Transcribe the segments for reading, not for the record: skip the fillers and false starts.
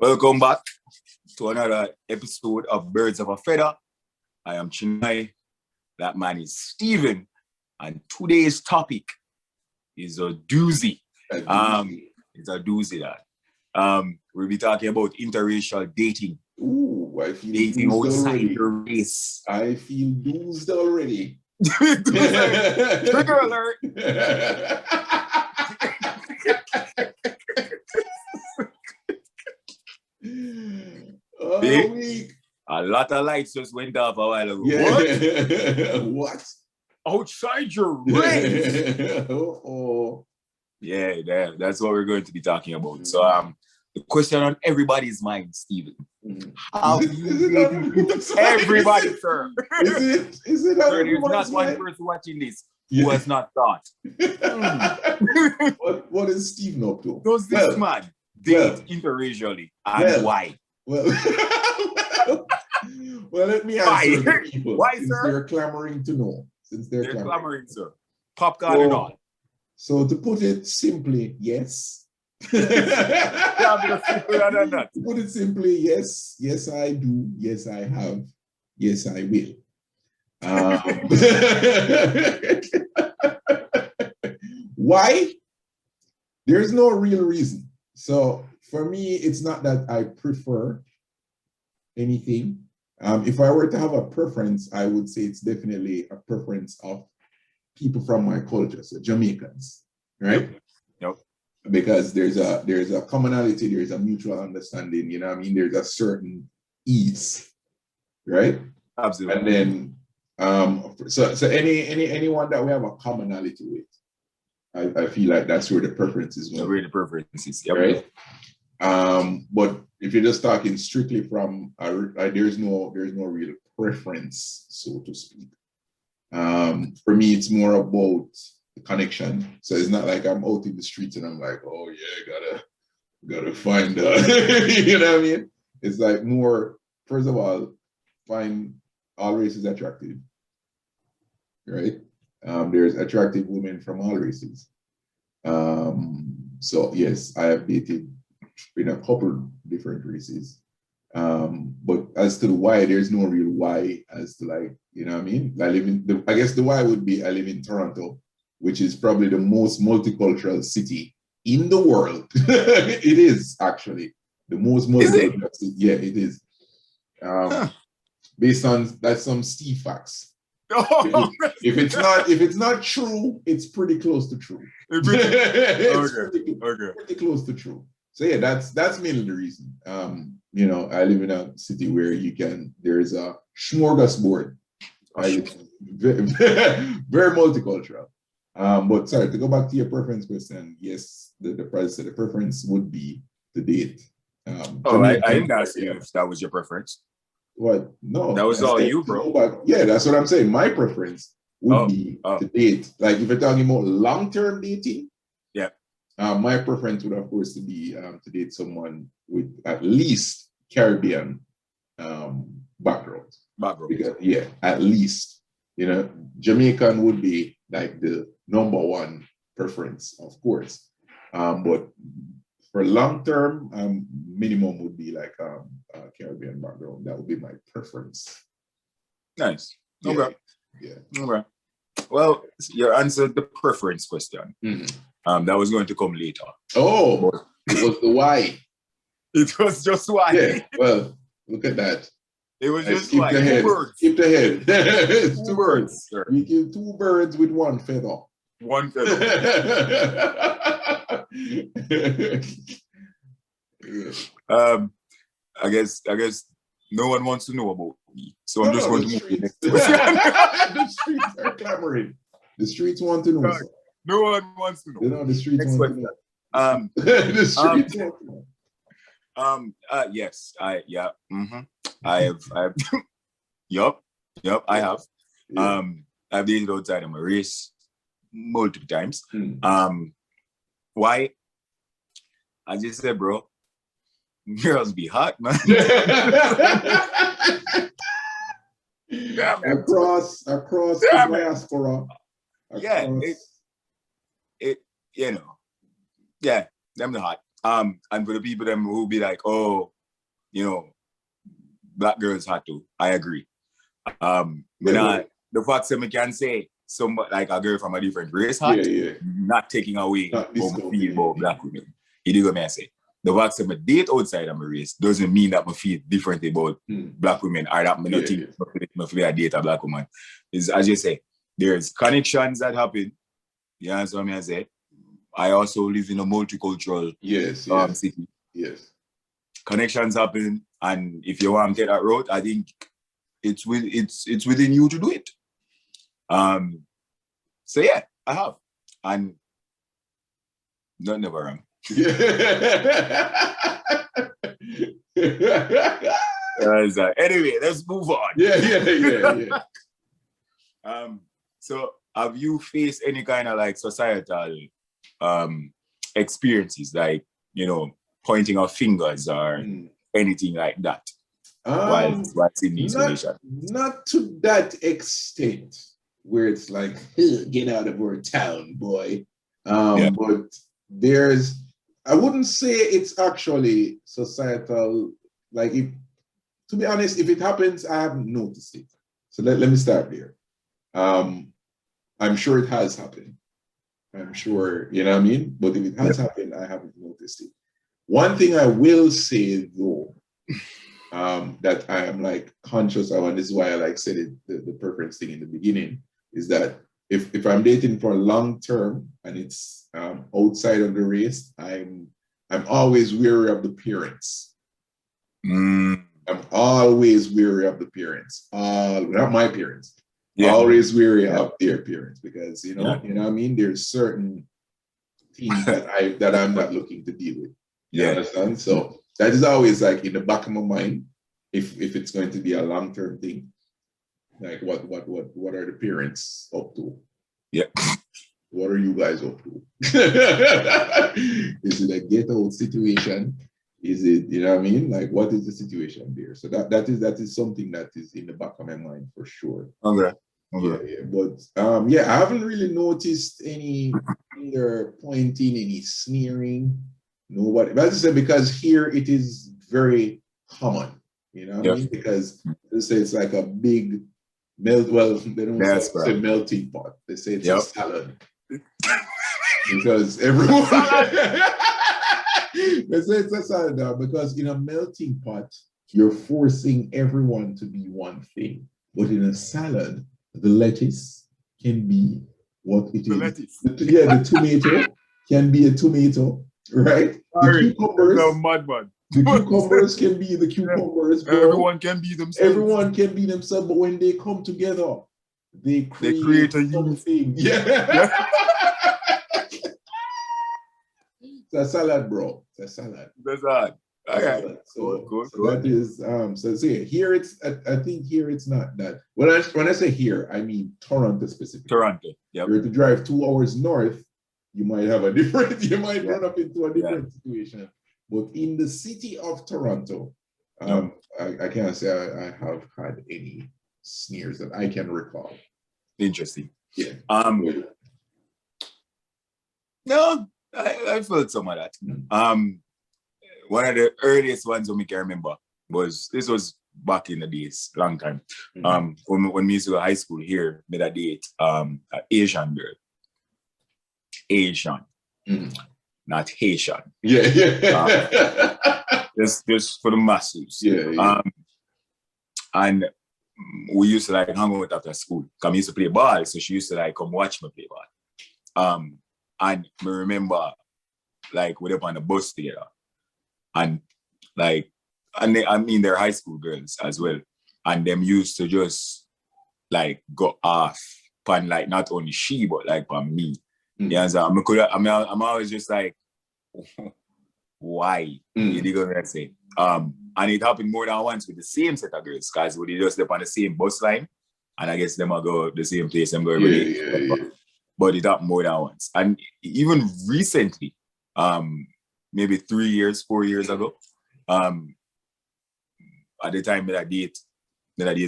Welcome back to another episode of Birds of a Feather. I am Chinoy. That man is Stephen. And today's topic is a doozy. It's a doozy that. We'll be talking about interracial dating. Ooh, I feel dating outside already. your race. I feel doozed already. Trigger alert. Week. A lot of lights just went off a while ago. Yeah. What? Outside your race. Oh. Yeah, that's what we're going to be talking about. So the question on everybody's mind, Stephen. How do you date everybody, sir? Is it Sir, there's not one person watching this who has not thought. What is Stephen up to? Does this man date interracially and why? Well, let me answer the people. Why, since sir? They're clamoring to know. Since they're clamoring, sir. Popcorn and all. So to put it simply, yes. To put it simply, yes. Yes, I do. Yes, I have. Yes, I will. Why? There's no real reason. So for me, it's not that I prefer anything. If I were to have a preference, I would say it's definitely a preference of people from my culture, so Jamaicans, right? Yep. Because there's a commonality, there's a mutual understanding, you know what I mean? There's a certain ease, right? Absolutely. And then so anyone that we have a commonality with, I feel like that's where the preference is going. Where the preference is, yep. Right? But if you're just talking strictly from there's no real preference, so to speak. For me, it's more about the connection. So it's not like I'm out in the streets and I'm like, oh yeah, gotta find you know what I mean? It's like more, first of all, find all races attractive, right? There's attractive women from all races. So yes, I have dated in a couple different races. But as to the why, there's no real why as to, like, you know what I mean? I guess the why would be I live in Toronto, which is probably the most multicultural city in the world. It is actually the most multicultural city. Yeah, it is. Based on that's some Steve facts. If it's not true, it's pretty close to true. Pretty close to true. So yeah, that's mainly the reason. You know, I live in a city where there's a smorgasbord. Right? Very, very multicultural. But sorry, to go back to your preference question, yes, the preference would be to date. I didn't ask you if that was your preference. What? No. That was all you, bro. Yeah, that's what I'm saying. My preference would be to date. Like if you're talking about long-term dating, my preference would, of course, to be to date someone with at least Caribbean background. Because, at least, you know, Jamaican would be like the number one preference, of course. But for long term, minimum would be like Caribbean background. That would be my preference. Nice. Okay. Yeah. Okay. Well, you answered the preference question. Mm-hmm. That was going to come later. Oh, it was the why. It was just why. Yeah. Well, look at that. It was just skip why. the head. Skip the head. Two birds, sir. We kill two birds with one feather. One feather. I guess no one wants to know about me, so I'm just going to move to the next question. The streets are clamoring. The streets want to know. No one wants to know. You know, the streets next want question. To know. The streets want to know. Yes, I have. Yup, I have. Yeah. I've dated outside of my race multiple times. Mm. Why? I just said, bro, girls be hot, man. across the diaspora. It them the hot. And for the people them who be like, oh, you know, black girls had to. I agree. The fact that I can say somebody like a girl from a different race had, not taking away how I feel about black women. You dig what I say? The fact that I date outside of my race doesn't mean that I feel differently about black women or that I not think I date a black woman. Is as you say, there's connections that happen. You understand what I say? I also live in a multicultural city. Yes. Connections happen, and if you want to take that road, I think it's within you to do it. So yeah, I have. And not never wrong. Anyway, let's move on. Yeah. So have you faced any kind of like societal experiences, like, you know, pointing of fingers or anything like that while in these relations? Not to that extent where it's like, get out of our town, boy. But there's, I wouldn't say it's actually societal. Like, if, to be honest, if it happens, I haven't noticed it. So let me start there. I'm sure it has happened. I'm sure, you know what I mean? But if it has happened, I haven't noticed it. One thing I will say though, that I am like conscious of, and this is why I like said it, the preference thing in the beginning, is that if I'm dating for a long term and it's outside of the race, I'm always wary of the parents. I'm always wary of the parents. Not my parents. Always wary of their parents, because you know what I mean. There's certain things that I'm not looking to deal with. You understand? So that is always like in the back of my mind. If it's going to be a long-term thing, like what are the parents up to? Yeah. What are you guys up to? Is it a get-out situation? Is it, you know what I mean? Like, what is the situation there? So that is something that is in the back of my mind for sure. Okay. Yeah. But I haven't really noticed any either pointing, any sneering. Nobody. But as I said, because here it is very common. You know what I mean? Because they say it's like a big melt. Well, they don't say melting pot. They say it's a salad. Because everyone they say it's a salad now, because in a melting pot, you're forcing everyone to be one thing. But in a salad, the lettuce can be what it is. The tomato can be a tomato, right? Sorry, the cucumbers can be the cucumbers. Yeah. Everyone can be themselves. Everyone can be themselves, but when they come together, they create a something. Yeah. It's a salad, bro. It's a salad. That's odd. Okay. So that is so see, here it's I think here it's not that. When I say here, I mean Toronto specifically. Toronto. Yeah. If you're to drive 2 hours north, you might have a different, you might run up into a different situation. But in the city of Toronto, I can't say I have had any sneers that I can recall. Interesting. Yeah. No, I felt some of that. One of the earliest ones we can remember was back in the days, long time. When we used to go to high school here, made a date, an Asian girl. Asian, not Haitian. Yeah. Just for the masses. Yeah. And we used to like hang out after school. Come used to play ball, so she used to like come watch me play ball. And I remember like we were up on the bus together. And like, they're high school girls as well. And them used to just like go off on like not only she, but like on me. Yeah, so I'm always just like, why? You dig what I say? And it happened more than once with the same set of girls, guys. We just step on the same bus line, and I guess them will go the same place and go every day. But it happened more than once. And even recently, maybe 4 years ago, at the time that I date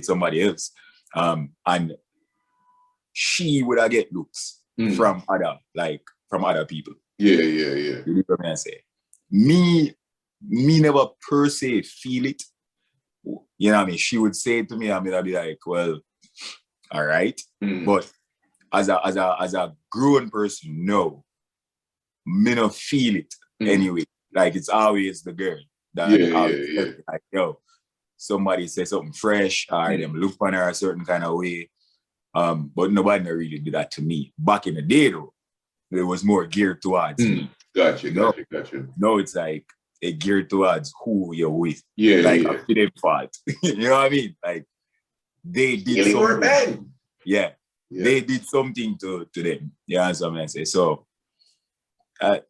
somebody else, and she would have get looks from other people. Yeah. You know what I say? me never per se feel it. You know what I mean? She would say it to me, and I'd be like, well, all right. But as a grown person, no. Me not feel it anyway. Like it's always the girl that always like, yo, somebody say something fresh, or them look on her a certain kind of way. But nobody really did that to me. Back in the day though, it was more geared towards me. Gotcha. No, it's like it geared towards who you're with. Like a fit fault. You know what I mean? Like they did something. Yeah. They did something to them. Yeah, that's what I say. So I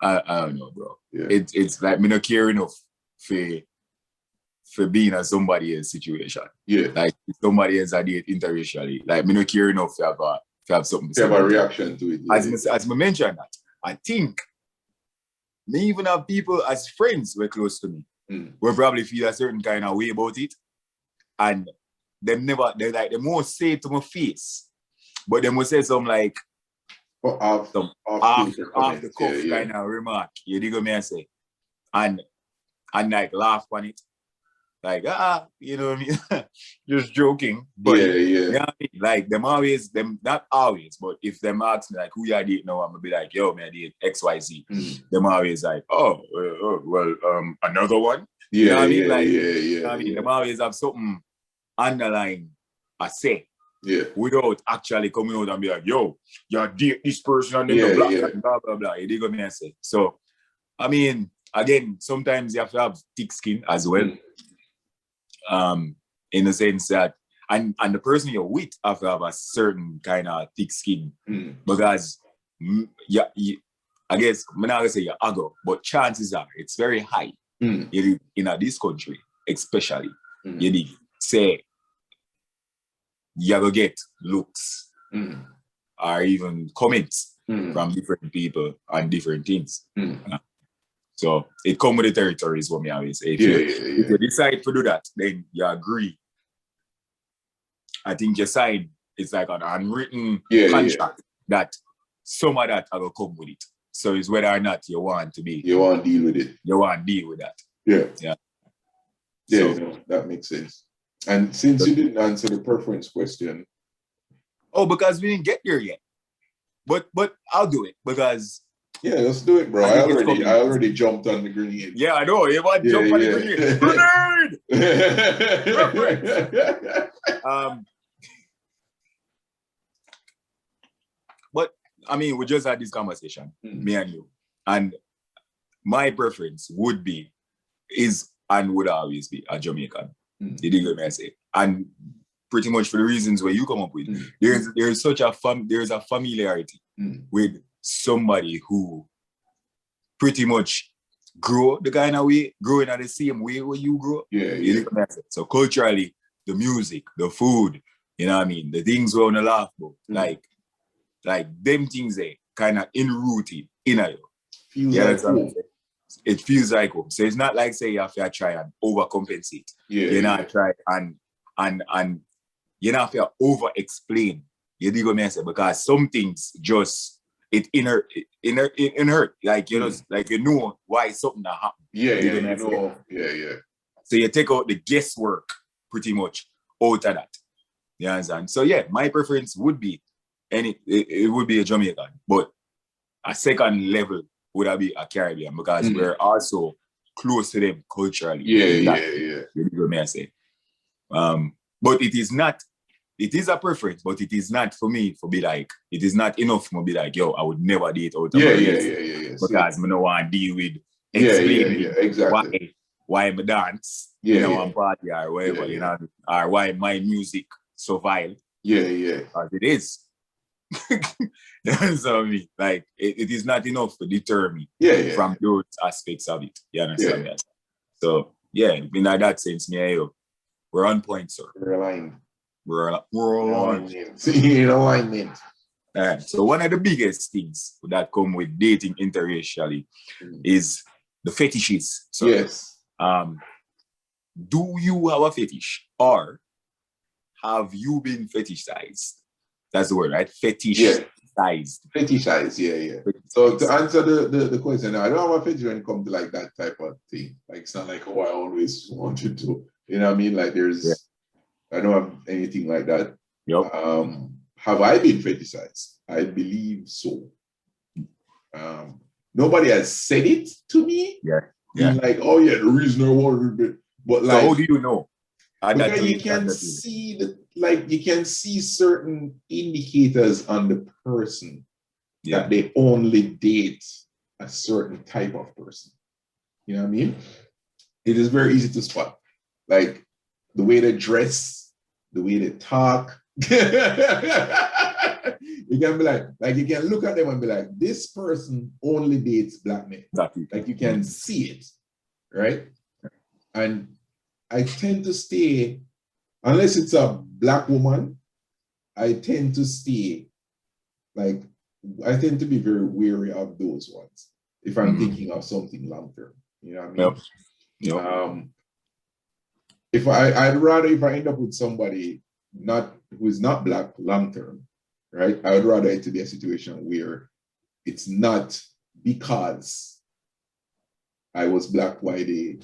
don't know, bro. Yeah. It's like me not care enough for being in somebody else's situation. Yeah. Like if somebody else I date interracially. Like me not care enough to have something to have a reaction to it. Yeah. As me mentioned that, I think me even have people as friends who are close to me will probably feel a certain kind of way about it. And they won't say it to my face. But they will say something like off the cuff kind of remark. You dig what me I say? And like laugh on it. Like, you know what I mean? Just joking. But you know what I mean? Like them not always, but if them ask me like who you date now, I'm gonna be like, yo, man, I date XYZ. Them always like, another one. You know what I mean? Like, you know what I mean? Them always have something underlying I say. Yeah. Without actually coming out and be like, yo, you date this person and then the black blah blah blah. You dig what me I say? So I mean, again, sometimes you have to have thick skin as well. In the sense that and the person you're with have to have a certain kind of thick skin. Because I guess I'm not gonna say you're ugly, but chances are it's very high in this country, especially. You say you ever get looks or even comments from different people on different things. So it comes with the territory is what me always say. If you decide to do that, then you agree. I think you sign, it's like an unwritten contract that some of that will come with it. So it's whether or not you want to be. You want to deal with it. You want to deal with that. Yeah, that makes sense. And since you didn't answer the preference question. Oh, because we didn't get there yet. But I'll do it because. Yeah, let's do it, bro. I already jumped on the grenade. Yeah, I know. You want to jump on the grenade. But I mean, we just had this conversation, me and you. And my preference would always be a Jamaican. You dig what I say? And pretty much for the reasons where you come up with, there's such a familiarity with somebody who pretty much grow the kind of way, growing at the same way where you grow. You dig what I say? So culturally, the music, the food, you know what I mean? The things we're on the laugh about, like them things they kind of enrooted in you. It feels like home. So it's not like say you have to try and overcompensate. You know, try and you don't have to over explain. You dig what I say? Because some things just it inert. Like you know, like you know why something that happened. So you take out the guesswork pretty much out of that. You understand? So yeah, my preference would be it would be a Jamaican, but a second level would be a Caribbean because we're also close to them culturally. You know what I say? But it is not. It is a preference, but it is not for me to be like. It is not enough for me to be like, yo, I would never date out of because I don't want to deal with explaining why I dance, on party or whatever, you know, or why my music so vile. As it is. So I mean, like it is not enough to deter me from those aspects of it. You understand that? So in that sense, me and you, we're on point, sir. We're aligned. We're aligned. In alignment. All right. So one of the biggest things that come with dating interracially is the fetishes. So, do you have a fetish or have you been fetishized? That's the word, right? Fetish. Fetishized, yeah. So to answer the question, I don't have a fetish when it comes to like that type of thing. Like it's not like, oh, I always wanted to, you know what I mean? Like I don't have anything like that. Yep. Have I been fetishized? I believe so. Nobody has said it to me. Yeah. Like, oh yeah, the reason I wanted it. But like, so how do you know? Because you can see you can see certain indicators on the person that they only date a certain type of person. You know what I mean? It is very easy to spot. Like the way they dress, the way they talk. You can be like you can look at them and be like, this person only dates black men. Like you can see it, right? And I tend to stay, unless it's a black woman, I tend to stay, I tend to be very wary of those ones if I'm thinking of something long term. You know what I mean? If I'd rather if I end up with somebody who is not black long term, right? I would rather it to be a situation where it's not because I was black, why they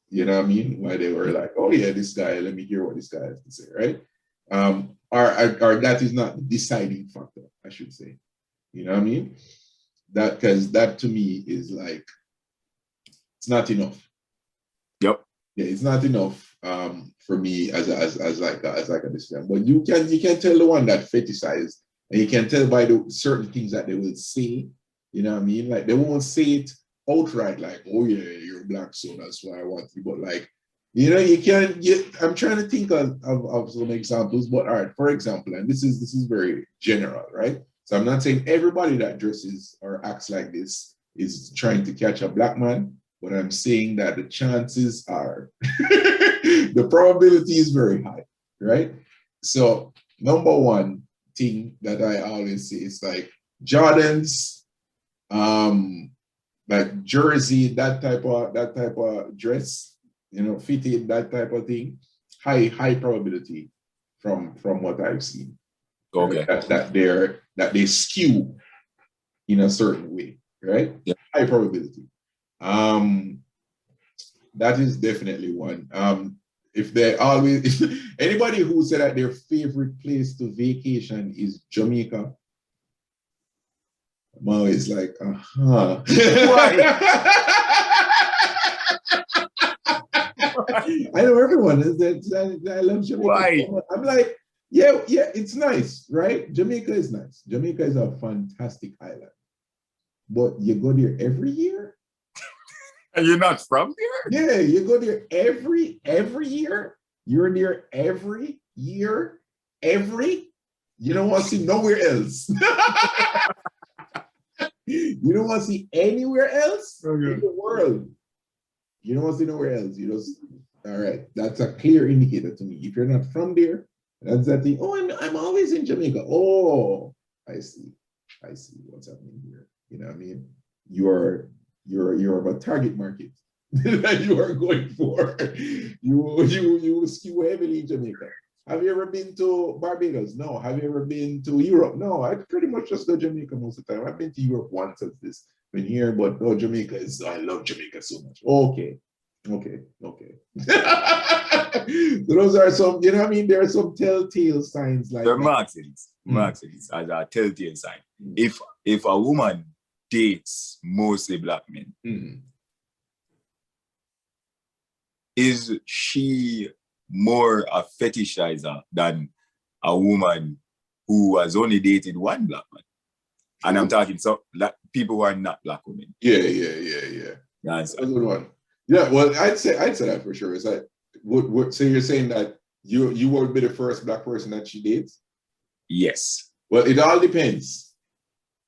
you know what I mean? Why they were like, oh yeah, this guy, let me hear what this guy has to say, right? Or that is not the deciding factor, I should say. You know what I mean? Because that to me is like, it's not enough. Yep. Yeah, it's not enough for me as like a decision. But you can tell the one that fetishized, and you can tell by the certain things that they will say. You know what I mean? Like they won't say it outright, like, oh yeah, you're black, so that's why I want you. But like, you know, I'm trying to think of some examples, but all right, for example, and this is very general, right? So I'm not saying everybody that dresses or acts like this is trying to catch a black man, but I'm saying that the chances are, the probability is very high, right? So number one thing that I always say is like Jordans, like jersey, that type of dress, you know, fitted, that type of thing, high probability from what I've seen. Okay. That they skew in a certain way, right? Yeah. High probability. That is definitely one. If they always anybody who said that their favorite place to vacation is Jamaica, I'm always like, Why? I know everyone is that I love Jamaica. Why? I'm like, yeah, it's nice, right? Jamaica is nice. Jamaica is a fantastic island. But you go there every year? And you're not from there? Yeah, you go there every year. You're there every year. You don't want to see nowhere else. You don't want to see anywhere else in the world. You don't want to see nowhere else. You just, all right. That's a clear indicator to me. If you're not from there, that's that thing. Oh, I'm always in Jamaica. Oh, I see what's happening here. You know what I mean? You're a target market that you are going for. You skew heavily in Jamaica. Have you ever been to Barbados? No. Have you ever been to Europe? No. I pretty much just go to Jamaica most of the time. I've been to Europe once since this been here, but no, I love Jamaica so much. Okay. So those are some, you know what I mean? There are some telltale signs like the marks as a telltale sign. If a woman dates mostly black men, is she more a fetishizer than a woman who has only dated one black man? And I'm talking people who are not black women. Yeah. That's a good one. Yeah, well, I'd say that for sure. Is that so you're saying that you won't be the first black person that she dates? Yes. Well, it all depends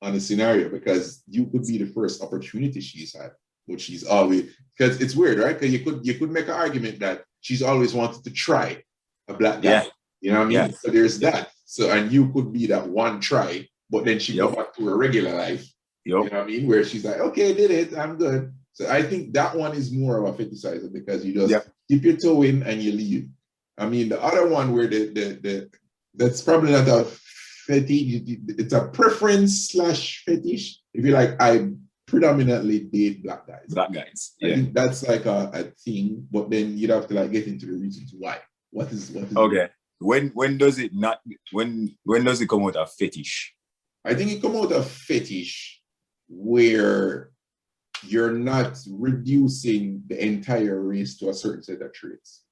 on the scenario, because you could be the first opportunity she's had, but she's always, because it's weird, right? Because you could make an argument that she's always wanted to try a black guy. Yeah. You know what I mean? Yeah. So there's that. So, and you could be that one try, but then she go back to her regular life. You know what I mean? Where she's like, okay, did it, I'm good. So I think that one is more of a fetishizer, because you just keep your toe in and you leave. I mean, the other one where that's probably not a fetish. It's a preference / fetish. If you like, I predominantly date black guys. Black guys. Yeah. I think that's like a thing, but then you'd have to like get into the reasons why. What is okay. It? When does it not when does it come out of fetish? I think it come out of fetish where you're not reducing the entire race to a certain set of traits,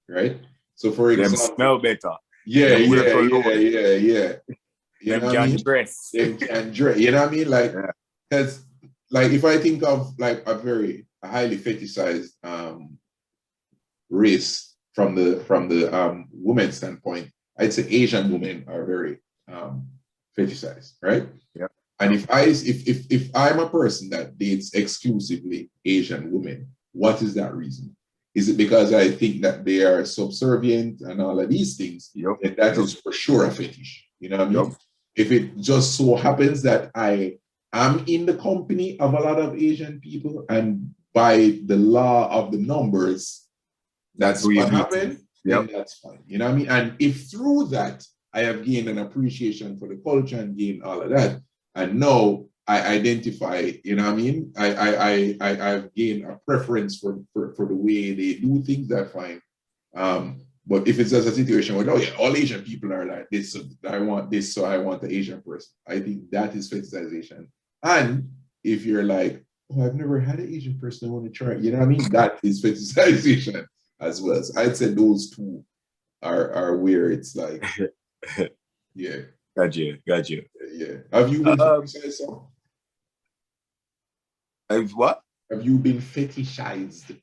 right? So for example, them smell better. Yeah. You Them can I mean? Dress. Them can dress. You know what I mean? Like, because like if I think of like a highly fetishized race from the women's standpoint, I'd say Asian women are very fetishized, right? Yeah. And if I'm a person that dates exclusively Asian women, what is that reason? Is it because I think that they are subservient and all of these things? Yep. That is for sure a fetish. You know what I mean? Yep. If it just so happens that I am in the company of a lot of Asian people, and by the law of the numbers, that's what happened, then that's fine. You know what I mean? And if through that I have gained an appreciation for the culture and gained all of that, and now I identify, you know what I mean? I've gained a preference for the way they do things, that's fine. But if it's just a situation where, oh yeah, all Asian people are like this, so I want this, so I want the Asian person, I think that is fetishization. And if you're like, oh, I've never had an Asian person, I want to try, you know what I mean? That is fetishization as well. So I'd say those two are where it's like, yeah. Got you. Yeah. Have you been fetishized? What? Have you been fetishized?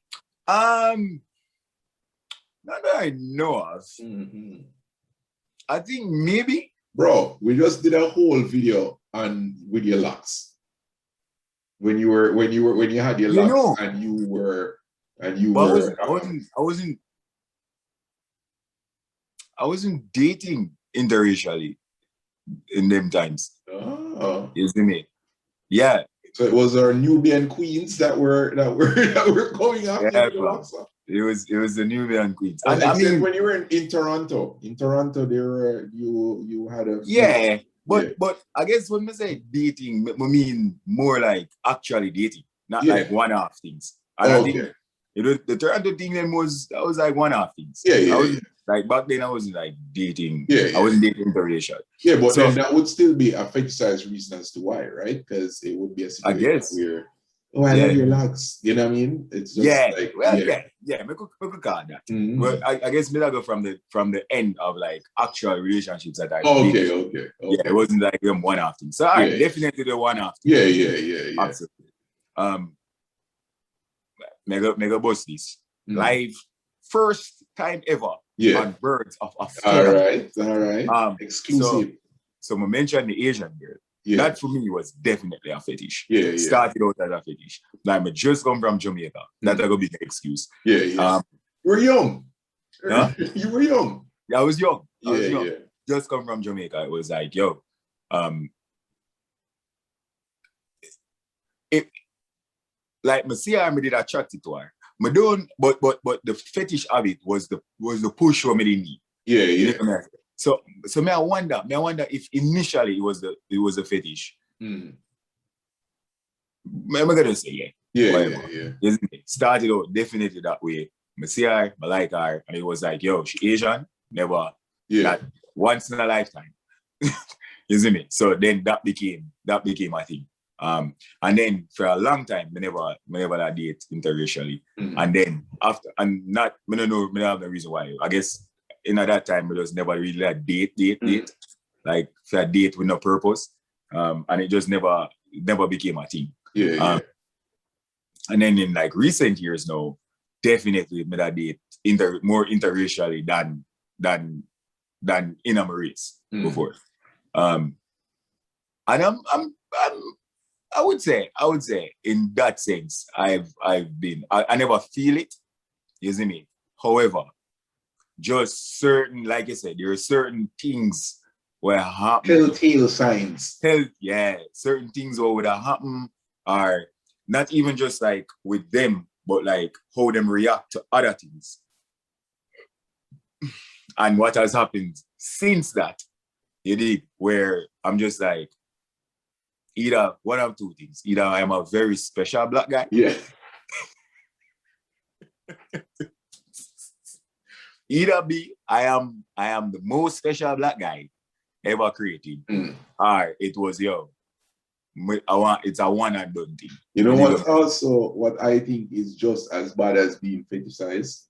Not that I know of. Mm-hmm. I think maybe. Bro, we just did a whole video on with your locks. When you had your locks and you were I wasn't dating interracially in them times. Oh. Isn't it? Yeah. So it was our Nubian queens that were going after the locks. It was the Nubian queens. And I mean, when you were in Toronto, there were you had a but I guess when I say dating, I mean more like actually dating, not like one-off things. And I think the Toronto thing then was like one-off things. Like back then, I wasn't like dating. I wasn't dating interracial. Yeah, but then that would still be a fetishized reason as to why, right? Because it would be a situation where, oh, I love your locks. You know what I mean? It's just like me could call that. Mm-hmm. Well, I guess me that go from the end of like actual relationships that I Okay. Yeah, it wasn't like them one-off things. So definitely the one-off. Yeah. Absolutely. Mega boss this live first time ever. On Birds of A Fedda. All right. Exclusive. So I mentioned the Asian girl. Yeah. That for me was definitely a fetish. Yeah. Started out as a fetish. Like I just come from Jamaica. That's a good big excuse. Yeah. You were young. Huh? You were young. Yeah, I was young. Yeah. Just come from Jamaica. It was like, yo, like me see her, I did attracted to her. But the fetish of it was the push for me didn't need. Yeah. So I wonder if initially it was a fetish. Mm. I'm gonna say yeah. Isn't it? Started out definitely that way. I see her, I like her, and it was like, yo, she Asian, never. That once in a lifetime. Isn't it? So then that became a thing. And then for a long time, I never date interracially. Mm-hmm. And then after, and not, I don't have the reason why. I guess in at that time, it was never really a date, like for a date with no purpose. And it just never became a thing. And then in like recent years now, definitely made a date more interracially than in a race before. And I would say in that sense, I never feel it, you see me? However, just certain, like I said, there are certain things where happen. Telltale signs. Certain things that would happen are not even just like with them, but like how them react to other things. And what has happened since that You dig? Where I'm just like, either one of two things. Either I am a very special black guy. Yeah. Either B, I am the most special black guy ever created. Or it was it's a one and done thing. You know what? Also, what I think is just as bad as being fetishized,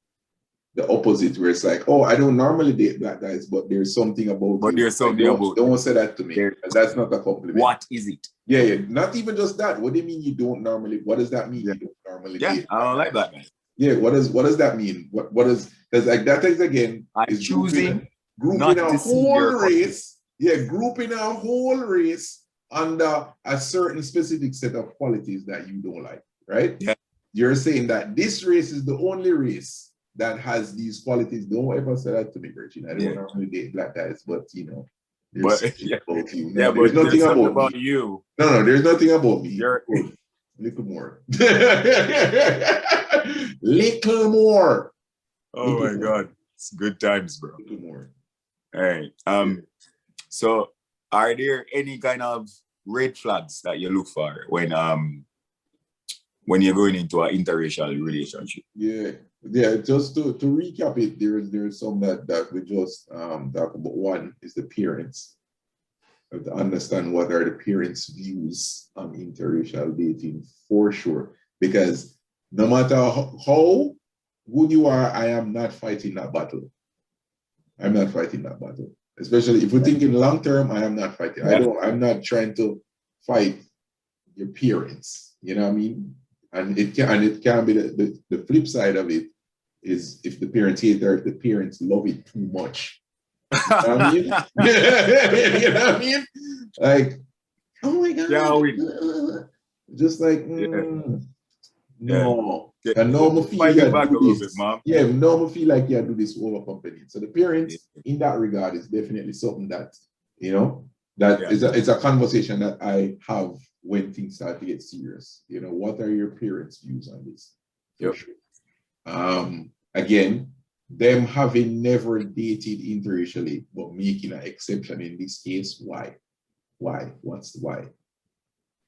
the opposite, where it's like, oh, I don't normally date black guys, but there's something about. But there's something about. Don't say that to me. That's not a compliment. What is it? Yeah, not even just that. What do you mean you don't normally? What does that mean? You don't normally date? I don't like black guys. Yeah, what does that mean? What is, because like that is again is choosing grouping a whole race. Yeah, grouping a whole race under a certain specific set of qualities that you don't like, right? Yeah. You're saying that this race is the only race that has these qualities. Don't ever say that to me, Virgin. I don't normally date black guys, but there's about you. No, there's nothing about you. No, there's nothing about me. You're little more. Little more. Oh my God. It's good times, bro. Little more. All right. So are there any kind of red flags that you look for when you're going into an interracial relationship? Yeah. Just to recap it, there's some that we just talk about. One is the parents. You have to understand what are the parents' views on interracial dating for sure. Because no matter how good you are, I am not fighting that battle. I'm not fighting that battle. Especially if we're thinking long term, I am not fighting. I'm not trying to fight your parents. You know what I mean? And it can be the flip side of it is if the parents hate or if the parents love it too much. You know what I mean? You know what I mean? Like, oh my God. Yeah, just like, no. Yeah. And now I feel like you feel like you do this over company. So the parents, in that regard, is definitely something that, it's a conversation that I have when things start to get serious. What are your parents' views on this? Yep. Sure. Again, them having never dated interracially, but making an exception in this case, why? What's the why?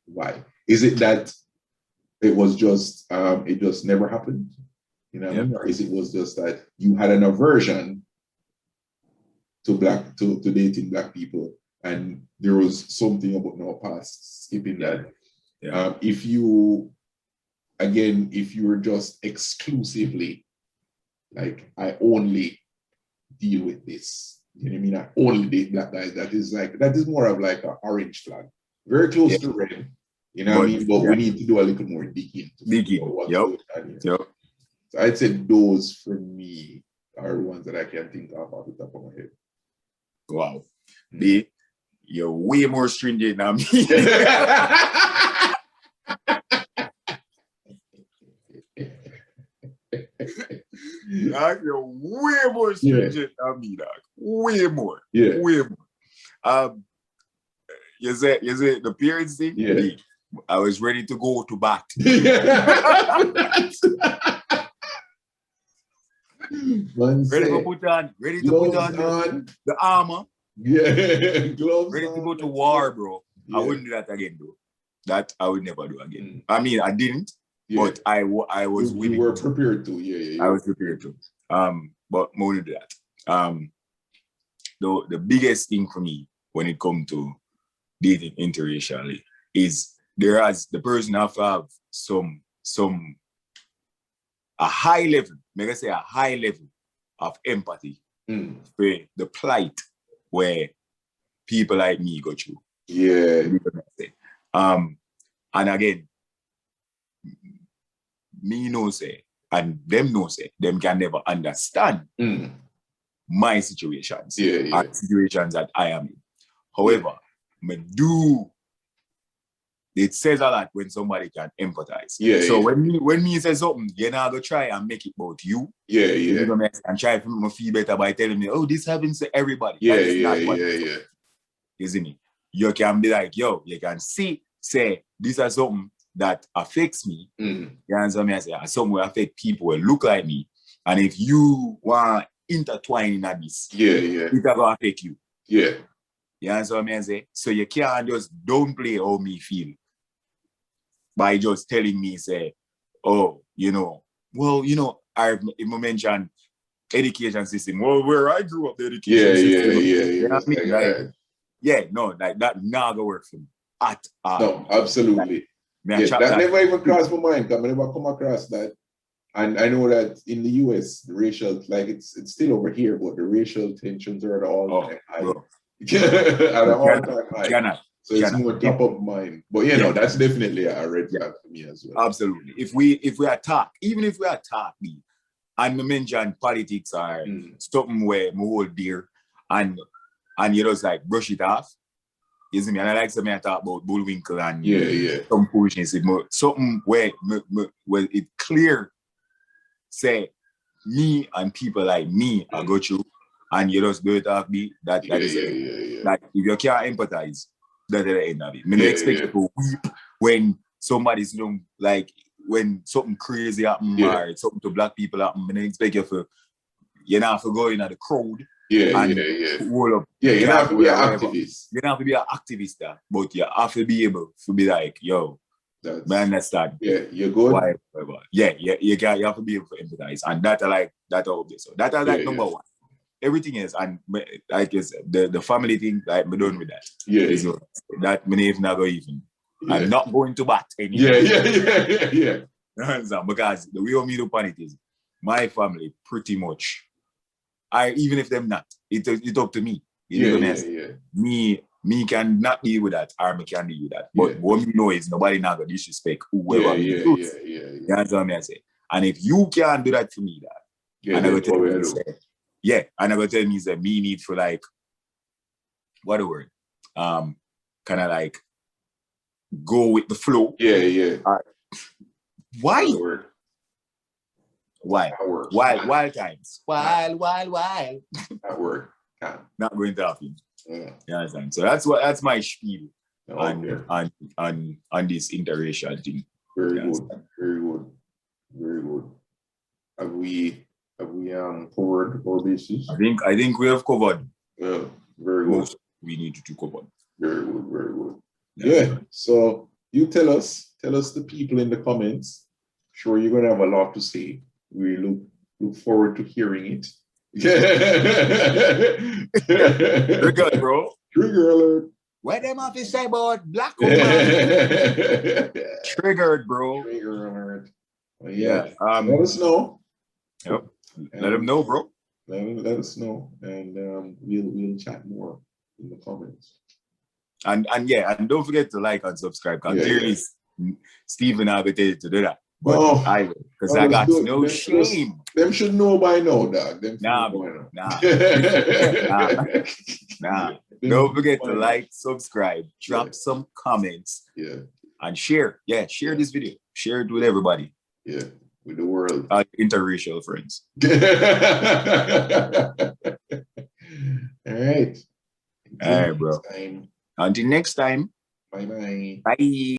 Why? Is it that it was just it just never happened? You know what I mean? Or is it was just that you had an aversion to dating black people and there was something about no past skipping that? Yeah. If you were just exclusively like, I only deal with this. You know what I mean? I only date black guys. That is more of like an orange flag. Very close to red. You know what I mean? But we need to do a little more digging. Yep. So I'd say those for me are the ones that I can think of off the top of my head. Wow. B, you're way more stringent than me. Dog, you're way more stringent than me, dog. Way more. Yeah. Way more. You say the parents thing? Yeah. I was ready to go to bat. Ready to put on the armor. Yeah, gloves. Ready to go to war, bro. Yeah. I wouldn't do that again, bro. That I would never do again. I mean, I didn't, but I was willing. You were prepared to, yeah. I was prepared to. But more than that. The biggest thing for me when it comes to dating interracially is the person have to have a high level of empathy for the plight where people like me go through. Yeah. And again, me know say, and them know say, them can never understand my situations. And situations that I am in. However, it says a lot when somebody can empathize. So when me say something, you're not gonna try and make it about you. And try to make me feel better by telling me, oh, this happens to everybody. Isn't it? You can be like, yo, you can say this is something that affects me. You understand me? I say something will affect people who look like me. And if you want to intertwine in this, it's gonna affect you. You understand what I say? So you can't just downplay how me feel by just telling me, say, oh, I mentioned education system. Well, where I grew up, the education system. You know what I mean? Like that not gonna work for me at all. No, absolutely. That never even crossed my mind. I never come across that. And I know that in the US, the racial, like it's still over here, but the racial tensions are at all time high. At an all-time high. So it's more top of mind. But that's definitely a red flag for me as well. Absolutely. If we attack, even if we attack me, and we mention politics or something where we hold dear and you just like brush it off. You see me? And I like to talk about Bullwinkle and some foolishness. Something where it clear say me and people like me I go through and you just do it off me. That is it. Like if you can't empathize, that's the end of it. I don't expect you to weep when somebody's like when something crazy happen or something to black people happen. I don't expect you to go in at the crowd. Hold up. You have to be an activist. You don't have to be an activist there, but you have to be able to be like, yo, man, let's start. You're good. You have to be able to empathize. And that I like that all this. So that I like number one. Everything is, and like you said, the family thing, like we're done with that. So that me if not go even. I'm not going to bat anymore. Because the way me look on it is my family pretty much. Even if them not, it's up to me. Me can not deal with that, or me can deal with that. But what me know is nobody not gonna disrespect whoever you understand what I say? And if you can't do that for me, and I'm gonna tell me say me need for like what a word, kind of like go with the flow. Why? Why? Wild times. Wild. At work. Not going to happen. You understand? So that's my spiel on this interracial thing. Very good. Have we covered all bases? I think we have covered. Yeah, very good. Most we need to cover. Very good. Yeah. So you tell us the people in the comments. Sure, you're gonna have a lot to say. We look forward to hearing it. Trigger, bro. Trigger alert. What them have to say about black woman? Triggered, bro. Trigger alert. Well, let us know. Yep. Let them know, bro. Let us know, and we'll chat more in the comments. And don't forget to like and subscribe. Because clearly, Stephen I will tell you to do that. But I will, because I got no shame. Them should know by now, dog. Nah. Don't forget to like, subscribe, drop some comments, and share. Share this video. Share it with everybody. Yeah, with the world. Interracial friends. All right. All right, bro. Until next time. Bye-bye. Bye.